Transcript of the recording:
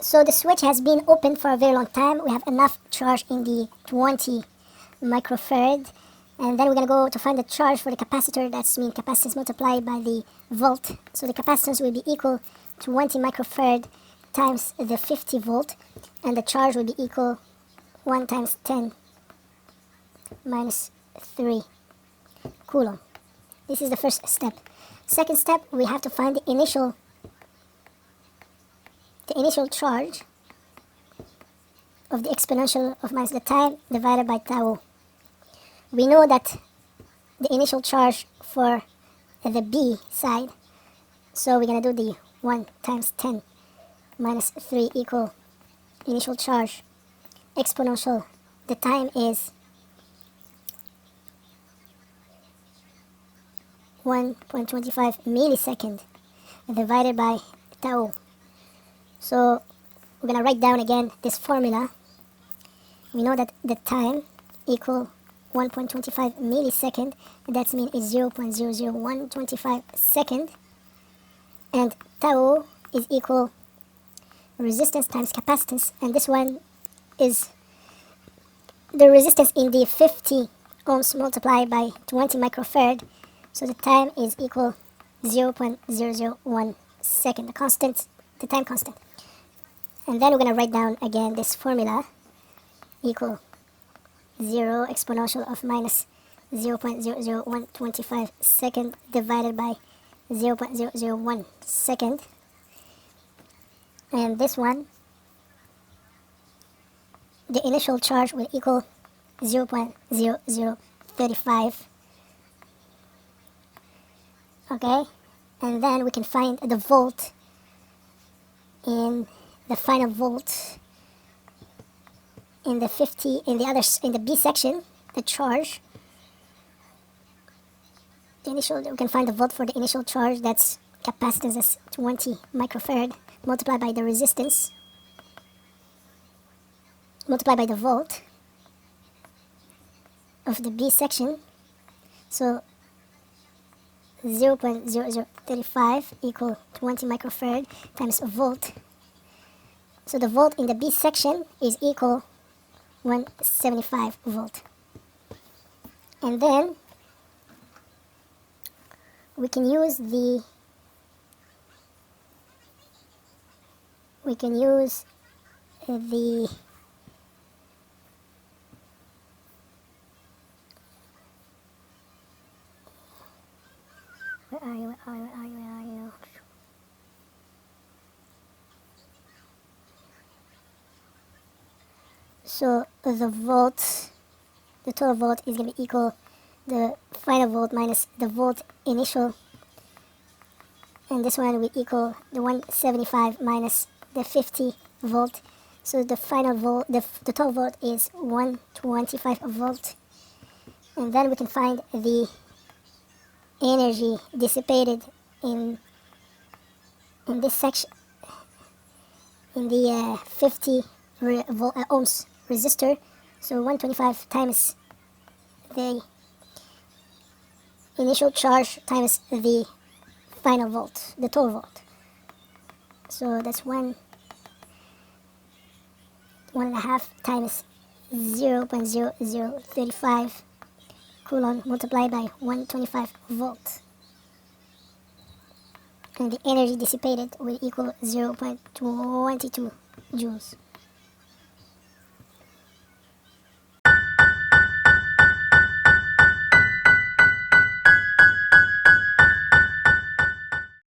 So the switch has been open for a very long time. We have enough charge in the 20 microfarad. And then we're going to go to find the charge for the capacitor. That's mean capacitance multiplied by the volt. So the capacitance will be equal to 20 microfarad times the 50 volt. And the charge will be equal 1 times 10 minus 3 coulomb. This is the first step. Second step, we have to find the initial charge of the exponential of minus the time divided by tau. We know that the initial charge for the B side, so we're going to do the 1 times 10 minus 3 equal initial charge exponential. The time is 1.25 millisecond divided by tau. So we're going to write down again this formula. We know that the time equal 1.25 millisecond, and that means is 0.00125 second, and tau is equal resistance times capacitance, and this one is the resistance in the 50 ohms multiplied by 20 microfarad. So the time is equal 0.001 second, the time constant. And then we're going to write down again this formula equal 0 exponential of minus 0.00125 second divided by 0.001 second. And this one, the initial charge will equal 0.0035. Okay, and then we can find the volt in the final volt in the 50 in the B section, the charge. The initial, we can find the volt for the initial charge. That's capacitance is 20 microfarad multiplied by the resistance multiplied by the volt of the B section. So 0.0035 equal 20 microfarad times a volt. So the volt in the B section is equal 175 volt. And then we can use the where are you? So the total volt is going to be equal the final volt minus the volt initial, and this one will equal the 175 minus the 50 volt. So the final volt, the total volt is 125 volt. And then we can find the energy dissipated in this section, in the 50 ohms resistor. So 125 times the initial charge times the final volt, the total volt. So that's 1.5 times 0.0035 coulomb multiplied by 125 volts. And the energy dissipated will equal 0.22 joules.